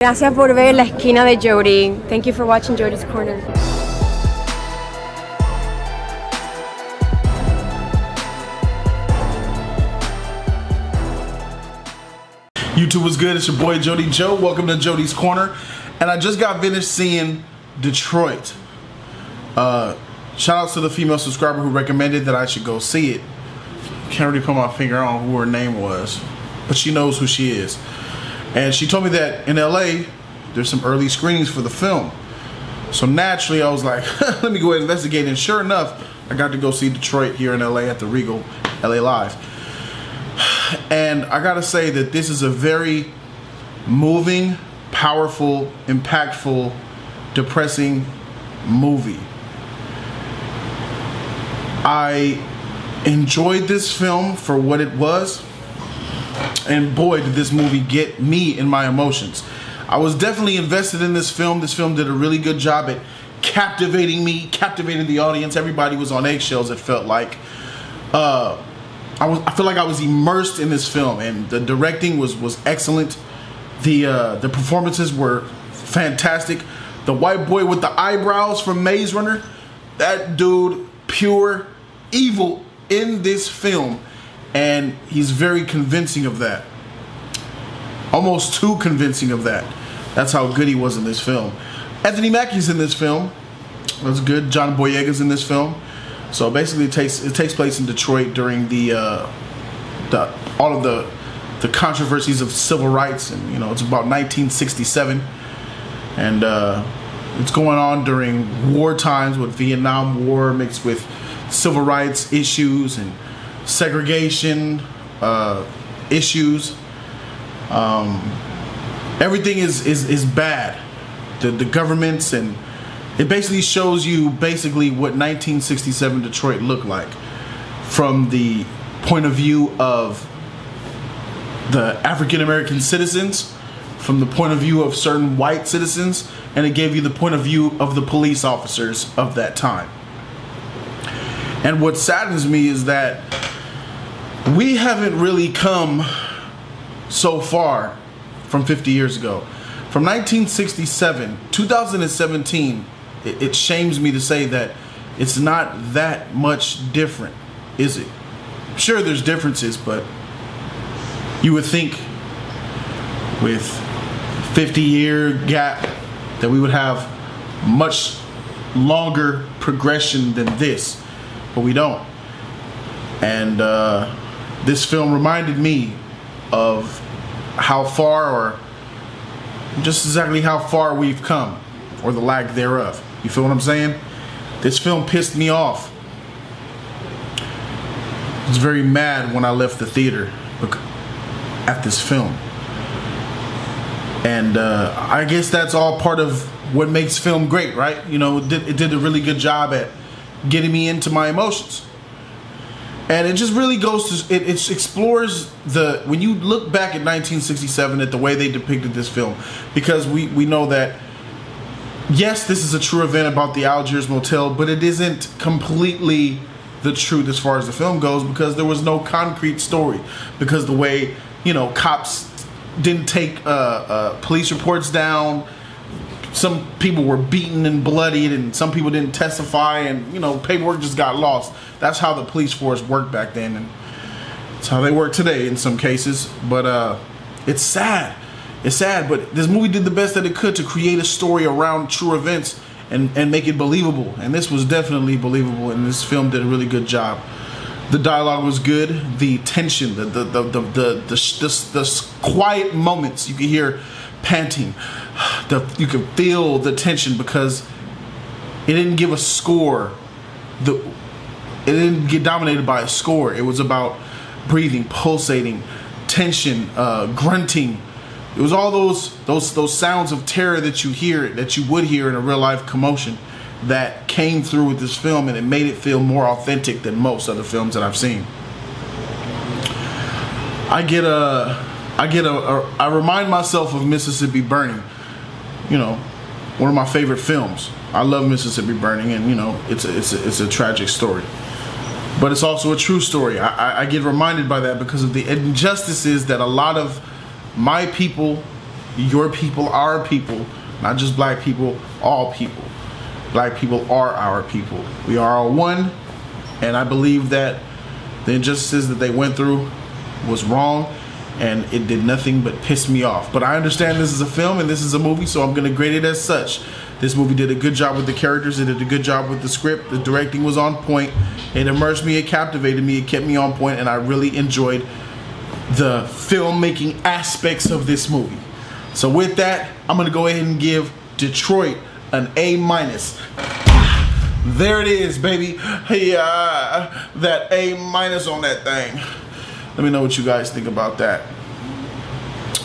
Gracias por ver la esquina de Jody. Thank you for watching Jody's Corner. YouTube was good. It's your boy Jody Joe. Welcome to Jody's Corner. And I just got finished seeing Detroit. Shout outs to the female subscriber who recommended that I should go see it. Can't really put my finger on who her name was, but she knows who she is. And she told me that in LA there's some early screenings for the film. So naturally I was like, let me go ahead and investigate. And sure enough, I got to go see Detroit here in LA at the Regal LA Live. And I gotta say that this is a very moving, powerful, impactful, depressing movie. I enjoyed this film for what it was, and boy did this movie get me in my emotions. I was definitely invested in this film. This film did a really good job at captivating me, captivating the audience. Everybody was on eggshells, it felt like. I feel like I was immersed in this film, and the directing was excellent. The performances were fantastic. The white boy with the eyebrows from Maze Runner, that dude, pure evil in this film, and he's very convincing of that. Almost too convincing of that. That's how good he was in this film. Anthony Mackie's in this film. That's good. John Boyega's in this film. So basically, it takes place in Detroit during all of the controversies of civil rights, and you know, it's about 1967, and it's going on during war times with Vietnam War mixed with civil rights issues and segregation issues. Everything is bad. The governments, and it basically shows you basically what 1967 Detroit looked like from the point of view of the African American citizens, from the point of view of certain white citizens, and it gave you the point of view of the police officers of that time. And what saddens me is that we haven't really come so far from 50 years ago. From 1967, 2017, it shames me to say that it's not that much different, is it? Sure, there's differences, but you would think with 50-year gap that we would have much longer progression than this, but we don't. And this film reminded me of how far, or just exactly how far we've come, or the lack thereof. You feel what I'm saying? This film pissed me off. I was very mad when I left the theater at this film. And I guess that's all part of what makes film great, right? You know, it did a really good job at getting me into my emotions. And it just really goes to, it explores when you look back at 1967 at the way they depicted this film, because we know that, yes, this is a true event about the Algiers Motel, but it isn't completely the truth as far as the film goes, because there was no concrete story, because the way, you know, cops didn't take police reports down. Some people were beaten and bloodied, and some people didn't testify, and you know, paperwork just got lost. That's how the police force worked back then, and it's how they work today in some cases. But it's sad. It's sad, but this movie did the best that it could to create a story around true events and make it believable. And this was definitely believable, and this film did a really good job. The dialogue was good. The tension, the quiet moments, you could hear panting. You could feel the tension because it didn't give a score. It didn't get dominated by a score. It was about breathing, pulsating, tension, grunting. It was all those sounds of terror that you would hear in a real life commotion that came through with this film, and it made it feel more authentic than most other films that I've seen. I remind myself of Mississippi Burning, you know, one of my favorite films. I love Mississippi Burning, and you know, it's a tragic story, but it's also a true story. I get reminded by that because of the injustices that a lot of my people your people, our people, not just black people, all people. Black people are our people. We are all one, and I believe that the injustices that they went through was wrong, and it did nothing but piss me off. But I understand this is a film and this is a movie, so I'm going to grade it as such. This movie did a good job with the characters. It did a good job with the script. The directing was on point. It immersed me. It captivated me. It kept me on point, and I really enjoyed the filmmaking aspects of this movie. So with that, I'm going to go ahead and give Detroit an A-. There it is, baby. Hey, that A- on that thing. Let me know what you guys think about that.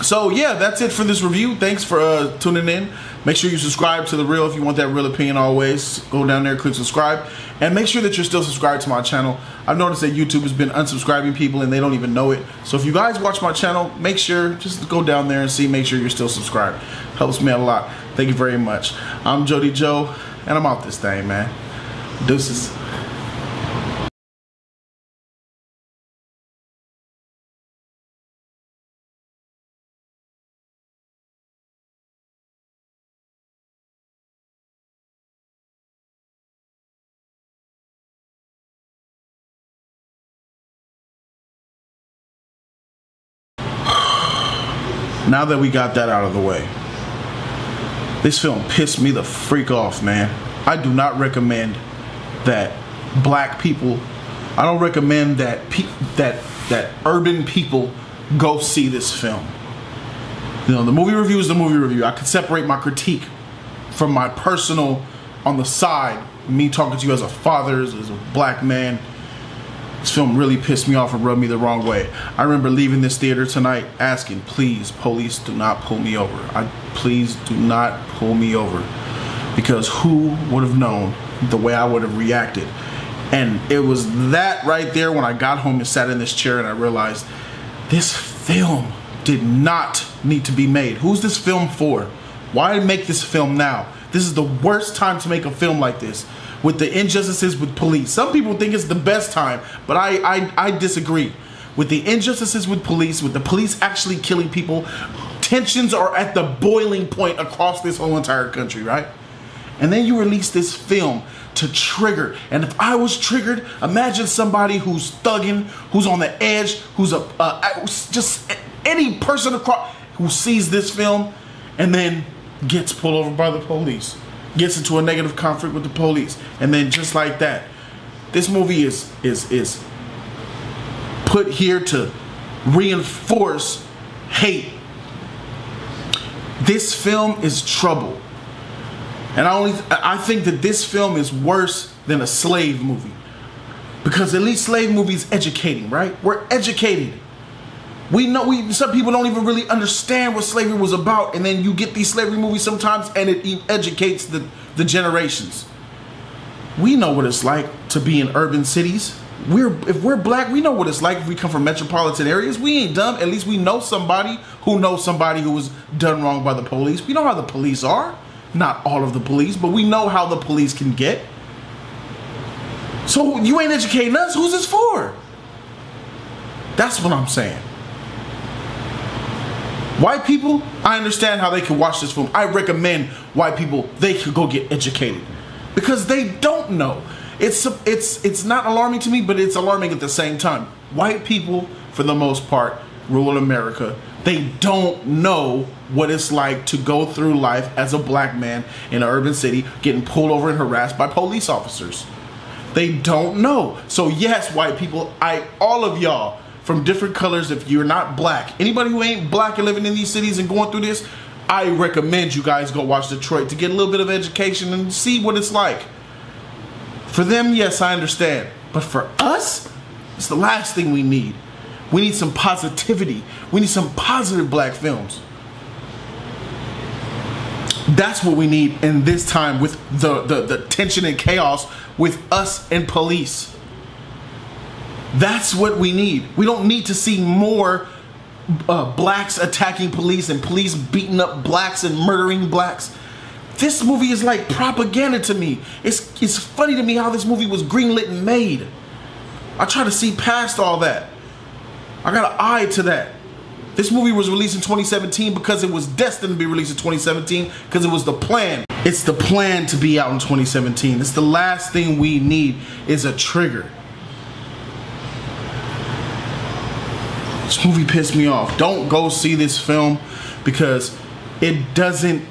So yeah, that's it for this review. Thanks for tuning in. Make sure you subscribe to The Real if you want that real opinion always. Go down there, click subscribe, and make sure that you're still subscribed to my channel. I've noticed that YouTube has been unsubscribing people and they don't even know it. So if you guys watch my channel, make sure, just go down there and see, make sure you're still subscribed. Helps me out a lot. Thank you very much. I'm Jody Joe, and I'm out this thing, man. Deuces. Now that we got that out of the way, this film pissed me the freak off, man. I do not recommend that black people, I don't recommend that that urban people go see this film. You know, the movie review is the movie review. I could separate my critique from my personal on the side, me talking to you as a father, as a black man. This film really pissed me off and rubbed me the wrong way. I remember leaving this theater tonight asking, please, police, do not pull me over. Please do not pull me over. Because who would have known the way I would have reacted? And it was that right there when I got home and sat in this chair and I realized this film did not need to be made. Who's this film for? Why make this film now? This is the worst time to make a film like this, with the injustices with police. Some people think it's the best time, but I disagree. With the injustices with the police actually killing people, tensions are at the boiling point across this whole entire country, right? And then you release this film to trigger. And if I was triggered, imagine somebody who's thugging, who's on the edge, who's just any person across who sees this film and then gets pulled over by the police, gets into a negative conflict with the police, and then just like that, this movie is put here to reinforce hate. This film is trouble. And I think that this film is worse than a slave movie, because at least slave movies educating, right? We're educated. We know some people don't even really understand what slavery was about, and then you get these slavery movies sometimes and it educates the generations. We know what it's like to be in urban cities. If we're black, we know what it's like if we come from metropolitan areas. We ain't dumb. At least we know somebody who knows somebody who was done wrong by the police. We know how the police are. Not all of the police, but we know how the police can get. So you ain't educating us. Who's this for? That's what I'm saying. White people, I understand how they can watch this film. I recommend white people, they could go get educated, because they don't know. It's not alarming to me, but it's alarming at the same time. White people, for the most part, rule America. They don't know what it's like to go through life as a black man in an urban city, getting pulled over and harassed by police officers. They don't know. So yes, white people, all of y'all from different colors, if you're not black, anybody who ain't black and living in these cities and going through this, I recommend you guys go watch Detroit to get a little bit of education and see what it's like. For them, yes, I understand. But for us, it's the last thing we need. We need some positivity. We need some positive black films. That's what we need in this time with the tension and chaos with us and police. That's what we need. We don't need to see more blacks attacking police and police beating up blacks and murdering blacks. This movie is like propaganda to me. It's funny to me how this movie was greenlit and made. I try to see past all that. I got an eye to that. This movie was released in 2017 because it was destined to be released in 2017 because it was the plan. It's the plan to be out in 2017. It's the last thing we need is a trigger. This movie pissed me off. Don't go see this film because it doesn't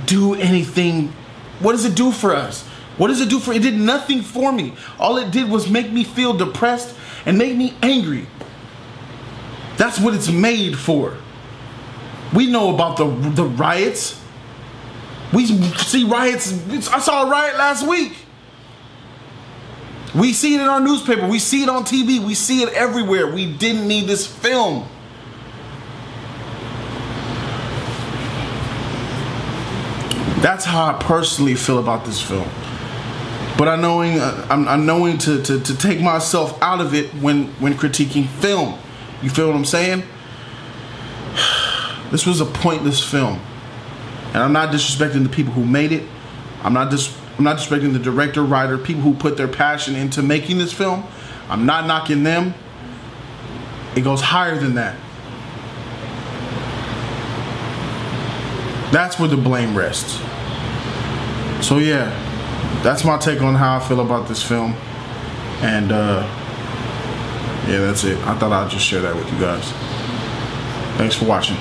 do anything. What does it do for us? What does it do for? It did nothing for me. All it did was make me feel depressed and make me angry. That's what it's made for. We know about the riots. We see riots. I saw a riot last week. We see it in our newspaper. We see it on TV. We see it everywhere. We didn't need this film. That's how I personally feel about this film. But I'm knowing to take myself out of it when critiquing film. You feel what I'm saying? This was a pointless film. And I'm not disrespecting the people who made it. I'm not disrespecting the director, writer, people who put their passion into making this film. I'm not knocking them. It goes higher than that. That's where the blame rests. So yeah, that's my take on how I feel about this film. And yeah, that's it. I thought I'd just share that with you guys. Thanks for watching.